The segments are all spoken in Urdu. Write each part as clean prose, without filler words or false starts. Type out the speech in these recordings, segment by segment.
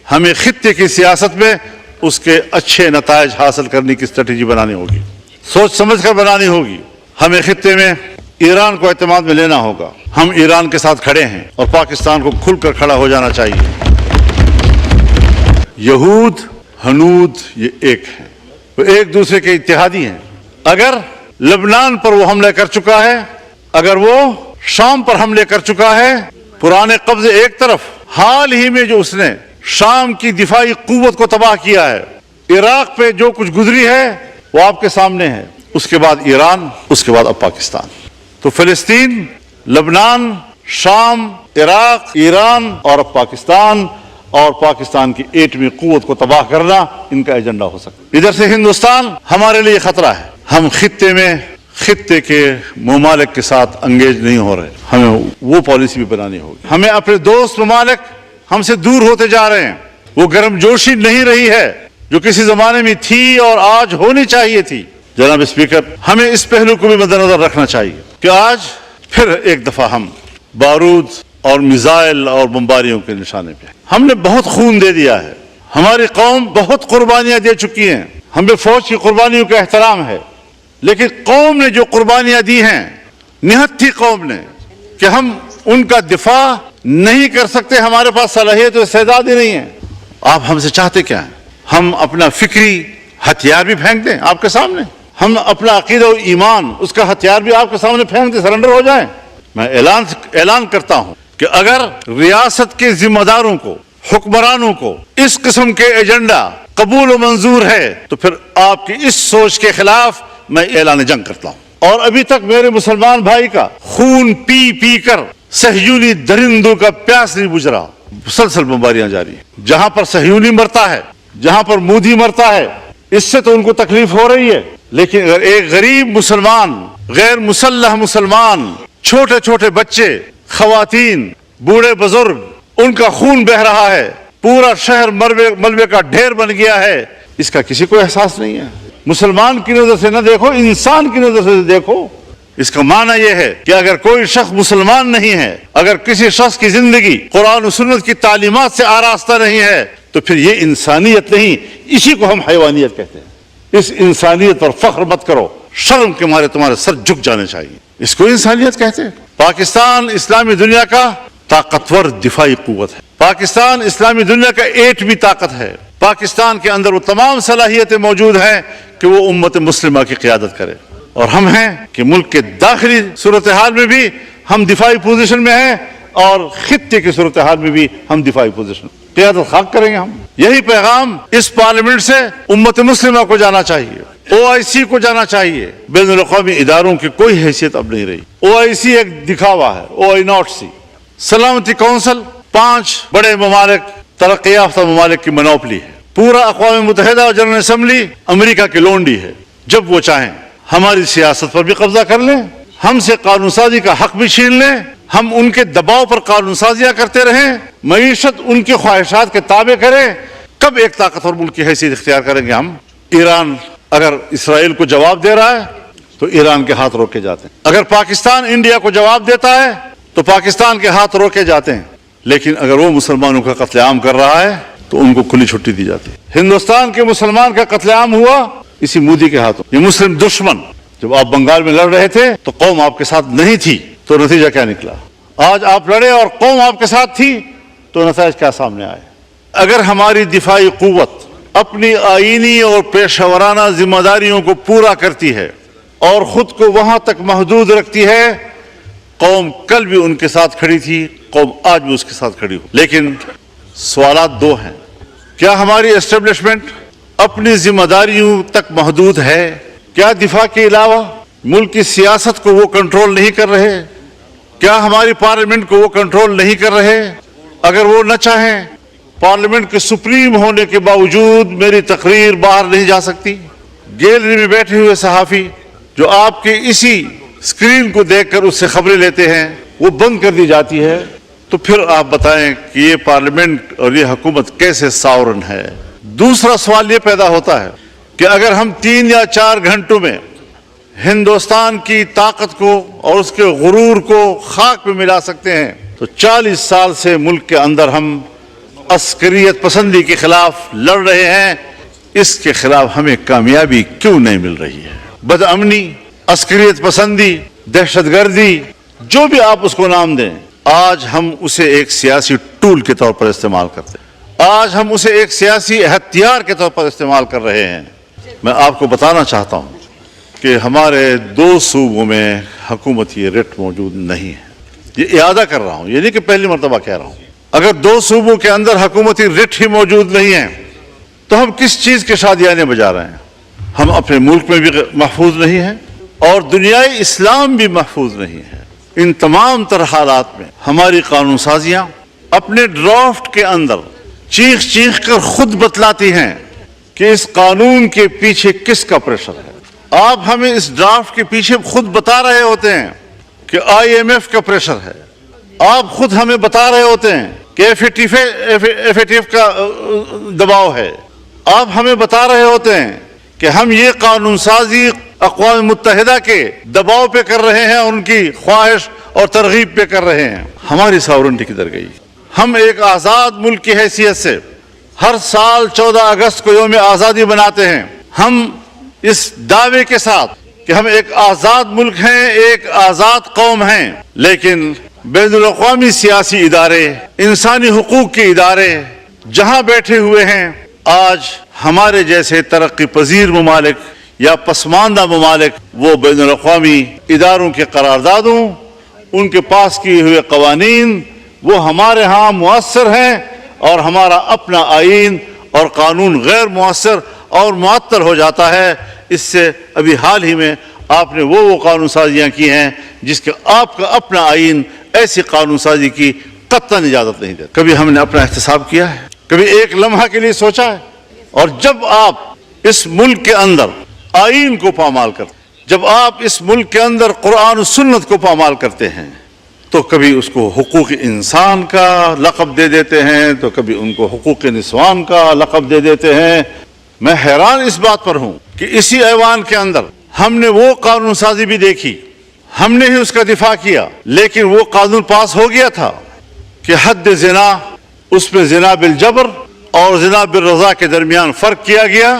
ہمیں خطے کی سیاست میں اس کے اچھے نتائج حاصل کرنے کی اسٹریٹجی بنانی ہوگی، سوچ سمجھ کر بنانی ہوگی۔ ہمیں خطے میں ایران کو اعتماد میں لینا ہوگا۔ ہم ایران کے ساتھ کھڑے ہیں اور پاکستان کو کھل کر کھڑا ہو جانا چاہیے۔ یہود ہنود یہ ایک ہیں، وہ ایک دوسرے کے اتحادی ہیں۔ اگر لبنان پر وہ حملہ کر چکا ہے، اگر وہ شام پر حملے کر چکا ہے، پرانے قبضے ایک طرف، حال ہی میں جو اس نے شام کی دفاعی قوت کو تباہ کیا ہے، عراق پہ جو کچھ گزری ہے وہ آپ کے سامنے ہے، اس کے بعد ایران، اس کے بعد اب پاکستان۔ تو فلسطین، لبنان، شام، عراق، ایران اور اب پاکستان، اور پاکستان کی ایٹمی قوت کو تباہ کرنا ان کا ایجنڈا ہو سکتا ہے۔ ادھر سے ہندوستان ہمارے لیے خطرہ ہے۔ ہم خطے کے ممالک کے ساتھ انگیج نہیں ہو رہے، ہمیں وہ پالیسی بھی بنانی ہوگی۔ ہمیں اپنے دوست ممالک ہم سے دور ہوتے جا رہے ہیں، وہ گرم جوشی نہیں رہی ہے جو کسی زمانے میں تھی اور آج ہونی چاہیے تھی۔ جناب اسپیکر، ہمیں اس پہلو کو بھی مد نظر رکھنا چاہیے کہ آج پھر ایک دفعہ ہم بارود اور میزائل اور بمباریوں کے نشانے پہ ہم نے بہت خون دے دیا ہے، ہماری قوم بہت قربانیاں دے چکی ہیں، ہمیں فوج کی قربانیوں کا احترام ہے، لیکن قوم نے جو قربانیاں دی ہیں، نہت تھی قوم نے کہ ہم ان کا دفاع نہیں کر سکتے، ہمارے پاس صلاحیت و استعداد ہی نہیں ہے۔ آپ ہم سے چاہتے کیا ہیں؟ ہم اپنا فکری ہتھیار بھی پھینک دیں آپ کے سامنے، ہم اپنا عقیدہ و ایمان اس کا ہتھیار بھی آپ کے سامنے پھینک دیں، سرنڈر ہو جائیں؟ میں اعلان کرتا ہوں کہ اگر ریاست کے ذمہ داروں کو، حکمرانوں کو اس قسم کے ایجنڈا قبول و منظور ہے تو پھر آپ کی اس سوچ کے خلاف میں اعلان جنگ کرتا ہوں۔ اور ابھی تک میرے مسلمان بھائی کا خون پی پی کر صہیونی درندوں کا پیاس نہیں بجھ رہا، مسلسل بمباریاں جاری ہیں۔ جہاں پر صہیونی مرتا ہے، جہاں پر مودی مرتا ہے، اس سے تو ان کو تکلیف ہو رہی ہے، لیکن اگر ایک غریب مسلمان، غیر مسلح مسلمان، چھوٹے چھوٹے بچے، خواتین، بوڑھے بزرگ، ان کا خون بہہ رہا ہے، پورا شہر ملبے کا ڈھیر بن گیا ہے، اس کا کسی کو احساس نہیں ہے۔ مسلمان کی نظر سے نہ دیکھو، انسان کی نظر سے دیکھو۔ اس کا معنی یہ ہے کہ اگر کوئی شخص مسلمان نہیں ہے، اگر کسی شخص کی زندگی قرآن و سنت کی تعلیمات سے آراستہ نہیں ہے، تو پھر یہ انسانیت نہیں، اسی کو ہم حیوانیت کہتے ہیں۔ اس انسانیت پر فخر مت کرو، شرم کے مارے تمہارے سر جھک جانے چاہیے، اس کو انسانیت کہتے ہیں۔ پاکستان اسلامی دنیا کا طاقتور دفاعی قوت ہے، پاکستان اسلامی دنیا کا ایٹمی طاقت ہے، پاکستان کے اندر وہ تمام صلاحیتیں موجود ہیں کہ وہ امت مسلمہ کی قیادت کرے، اور ہم ہیں کہ ملک کے داخلی صورتحال میں بھی ہم دفاعی پوزیشن میں ہیں، اور خطے کی صورتحال میں بھی ہم دفاعی پوزیشن قیادت خاک کریں گے۔ ہم یہی پیغام اس پارلیمنٹ سے امت مسلمہ کو جانا چاہیے، OIC کو جانا چاہیے۔ بین الاقوامی اداروں کی کوئی حیثیت اب نہیں رہی، OIC ایک دکھاوا ہے، OIC۔ سلامتی کونسل 5 بڑے ممالک، ترقی یافتہ ممالک کی منوپلی ہے، پورا اقوام متحدہ اور جنرل اسمبلی امریکہ کی لونڈی ہے۔ جب وہ چاہیں ہماری سیاست پر بھی قبضہ کر لیں، ہم سے قانون سازی کا حق بھی چھین لیں، ہم ان کے دباؤ پر قانون سازیاں کرتے رہیں، معیشت ان کی خواہشات کے تابع کریں، کب ایک طاقتور ملک کی حیثیت اختیار کریں گے ہم؟ ایران اگر اسرائیل کو جواب دے رہا ہے تو ایران کے ہاتھ روکے جاتے ہیں، اگر پاکستان انڈیا کو جواب دیتا ہے تو پاکستان کے ہاتھ روکے جاتے ہیں، لیکن اگر وہ مسلمانوں کا قتل عام کر رہا ہے تو ان کو کھلی چھٹی دی جاتی ہے۔ ہندوستان کے مسلمان کا قتل عام ہوا اسی مودی کے ہاتھوں، یہ مسلم دشمن۔ جب آپ بنگال میں لڑ رہے تھے تو قوم آپ کے ساتھ نہیں تھی، تو نتیجہ کیا نکلا؟ آج آپ لڑے اور قوم آپ کے ساتھ تھی تو نتائج کیا سامنے آئے؟ اگر ہماری دفاعی قوت اپنی آئینی اور پیشہ ورانہ ذمہ داریوں کو پورا کرتی ہے اور خود کو وہاں تک محدود رکھتی ہے، قوم کل بھی ان کے ساتھ کھڑی تھی، قوم آج بھی اس کے ساتھ کھڑی ہو۔ لیکن سوالات دو ہیں، کیا ہماری اسٹیبلشمنٹ اپنی ذمہ داریوں تک محدود ہے؟ کیا دفاع کے علاوہ ملک کی سیاست کو وہ کنٹرول نہیں کر رہے؟ کیا ہماری پارلیمنٹ کو وہ کنٹرول نہیں کر رہے؟ اگر وہ نہ چاہیں، پارلیمنٹ کے سپریم ہونے کے باوجود میری تقریر باہر نہیں جا سکتی، گیلری میں بیٹھے ہوئے صحافی جو آپ کے اسی اسکرین کو دیکھ کر اس سے خبریں لیتے ہیں وہ بند کر دی جاتی ہے، تو پھر آپ بتائیں کہ یہ پارلیمنٹ اور یہ حکومت کیسے ساورن ہے؟ دوسرا سوال یہ پیدا ہوتا ہے کہ اگر ہم 3 یا 4 گھنٹوں میں ہندوستان کی طاقت کو اور اس کے غرور کو خاک میں ملا سکتے ہیں تو 40 سال سے ملک کے اندر ہم عسکریت پسندی کے خلاف لڑ رہے ہیں، اس کے خلاف ہمیں کامیابی کیوں نہیں مل رہی ہے؟ بد امنی، عسکریت پسندی، دہشت گردی، جو بھی آپ اس کو نام دیں، آج ہم اسے ایک سیاسی ٹول کے طور پر استعمال کرتے ہیں، آج ہم اسے ایک سیاسی ہتھیار کے طور پر استعمال کر رہے ہیں۔ میں آپ کو بتانا چاہتا ہوں کہ ہمارے 2 صوبوں میں حکومتی رٹ موجود نہیں ہے۔ یہ اعادہ کر رہا ہوں، یہ نہیں کہ پہلی مرتبہ کہہ رہا ہوں۔ اگر 2 صوبوں کے اندر حکومتی رٹ ہی موجود نہیں ہے تو ہم کس چیز کے شادیانے بجا رہے ہیں؟ ہم اپنے ملک میں بھی محفوظ نہیں ہیں اور دنیائے اسلام بھی محفوظ نہیں ہے۔ ان تمام تر حالات میں ہماری قانون سازیاں اپنے ڈرافٹ کے اندر چیخ چیخ کر خود بتلاتی ہیں کہ اس قانون کے پیچھے کس کا پریشر ہے۔ آپ ہمیں اس ڈرافٹ کے پیچھے خود بتا رہے ہوتے ہیں کہ IMF کا پریشر ہے، آپ خود ہمیں بتا رہے ہوتے ہیں کہ FATF کا دباؤ ہے، آپ ہمیں بتا رہے ہوتے ہیں کہ ہم یہ قانون سازی اقوام متحدہ کے دباؤ پہ کر رہے ہیں، ان کی خواہش اور ترغیب پہ کر رہے ہیں۔ ہماری ساورنٹی کدھر گئی؟ ہم ایک آزاد ملک کی حیثیت سے ہر سال 14 اگست کو یوم آزادی مناتے ہیں، ہم اس دعوے کے ساتھ کہ ہم ایک آزاد ملک ہیں، ایک آزاد قوم ہیں، لیکن بین الاقوامی سیاسی ادارے، انسانی حقوق کے ادارے جہاں بیٹھے ہوئے ہیں، آج ہمارے جیسے ترقی پذیر ممالک یا پسماندہ ممالک وہ بین الاقوامی اداروں کے قراردادوں، ان کے پاس کیے ہوئے قوانین وہ ہمارے ہاں مؤثر ہیں اور ہمارا اپنا آئین اور قانون غیر مؤثر اور معطل ہو جاتا ہے۔ اس سے ابھی حال ہی میں آپ نے وہ قانون سازیاں کی ہیں جس کے آپ کا اپنا آئین ایسی قانون سازی کی قطعاً اجازت نہیں دیتا۔ کبھی ہم نے اپنا احتساب کیا ہے؟ کبھی ایک لمحہ کے لیے سوچا ہے؟ اور جب آپ اس ملک کے اندر آئین کو پامال کرتے ہیں، جب آپ اس ملک کے اندر قرآن و سنت کو پامال کرتے ہیں، تو کبھی اس کو حقوق انسان کا لقب دے دیتے ہیں، تو کبھی ان کو حقوق نسوان کا لقب دے دیتے ہیں۔ میں حیران اس بات پر ہوں کہ اسی ایوان کے اندر ہم نے وہ قانون سازی بھی دیکھی، ہم نے ہی اس کا دفاع کیا، لیکن وہ قانون پاس ہو گیا تھا کہ حد زنا، اس میں زنا بالجبر اور زنا بالرضا کے درمیان فرق کیا گیا،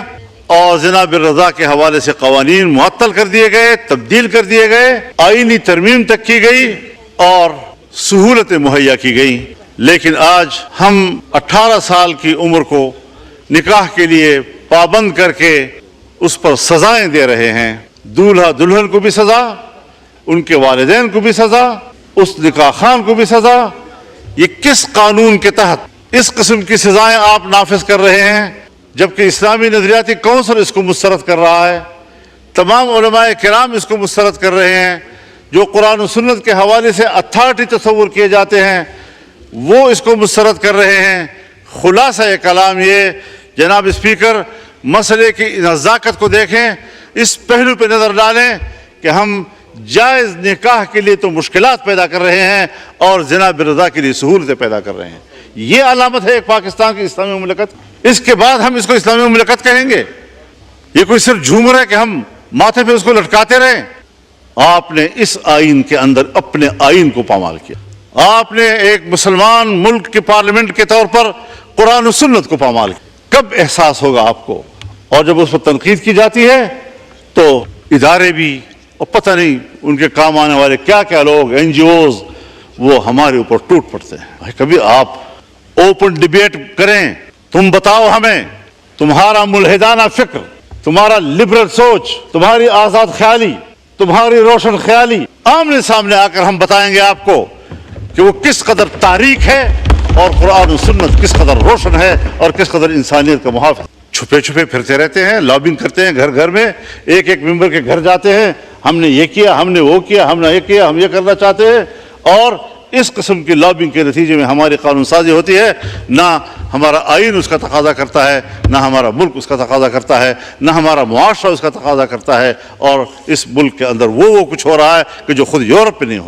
اور زنا بالرضا کے حوالے سے قوانین معطل کر دیے گئے، تبدیل کر دیے گئے، آئینی ترمیم تک کی گئی اور سہولتیں مہیا کی گئی۔ لیکن آج ہم 18 سال کی عمر کو نکاح کے لیے پابند کر کے اس پر سزائیں دے رہے ہیں، دولہا دلہن کو بھی سزا، ان کے والدین کو بھی سزا، اس نکاح خان کو بھی سزا۔ یہ کس قانون کے تحت اس قسم کی سزائیں آپ نافذ کر رہے ہیں، جبکہ اسلامی نظریاتی کونسل اس کو مسترد کر رہا ہے، تمام علماء کرام اس کو مسترد کر رہے ہیں، جو قرآن و سنت کے حوالے سے اتھارٹی تصور کیے جاتے ہیں وہ اس کو مسترد کر رہے ہیں۔ خلاصہ کلام یہ جناب اسپیکر، مسئلے کی نزاکت کو دیکھیں، اس پہلو پہ نظر ڈالیں کہ ہم جائز نکاح کے لیے تو مشکلات پیدا کر رہے ہیں اور زنا بالرضا کے لیے سہولتیں پیدا کر رہے ہیں۔ یہ علامت ہے ایک پاکستان کی اسلامی مملکت۔ اس کے بعد ہم اس کو اسلامی مملکت کہیں گے؟ یہ کوئی صرف جھومر ہے کہ ہم ماتھے پہ اس کو لٹکاتے رہیں؟ آپ نے اس آئین کے اندر اپنے آئین کو پامال کیا، آپ نے ایک مسلمان ملک کے پارلیمنٹ کے طور پر قرآن و سنت کو پامال کیا۔ کب احساس ہوگا آپ کو؟ اور جب اس پر تنقید کی جاتی ہے تو ادارے بھی، اور پتہ نہیں ان کے کام آنے والے کیا کیا لوگ، NGOs، وہ ہمارے اوپر ٹوٹ پڑتے ہیں۔ کبھی آپ اوپن ڈیبیٹ کریں، تم بتاؤ ہمیں تمہارا ملحدانہ فکر، تمہارا لبرل سوچ، تمہاری آزاد خیالی، تمہاری روشن خیالی آمنے سامنے آ کر ہم بتائیں گے آپ کو کہ وہ کس قدر تاریک ہے اور قرآن و سنت کس قدر روشن ہے اور کس قدر انسانیت کا محافظ۔ چھپے چھپے پھرتے رہتے ہیں، لابنگ کرتے ہیں گھر گھر میں، ایک ایک ممبر کے گھر جاتے ہیں، ہم نے یہ کیا، ہم نے وہ کیا، ہم نے یہ کیا، ہم یہ کرنا چاہتے ہیں، اور اس قسم کی لابنگ کے نتیجے میں ہماری قانون سازی ہوتی ہے۔ نہ ہمارا آئین اس کا تقاضا کرتا ہے، نہ ہمارا ملک اس کا تقاضا کرتا ہے، نہ ہمارا معاشرہ اس کا تقاضا کرتا ہے، اور اس ملک کے اندر وہ کچھ ہو رہا ہے کہ جو خود یورپ میں نہیں ہو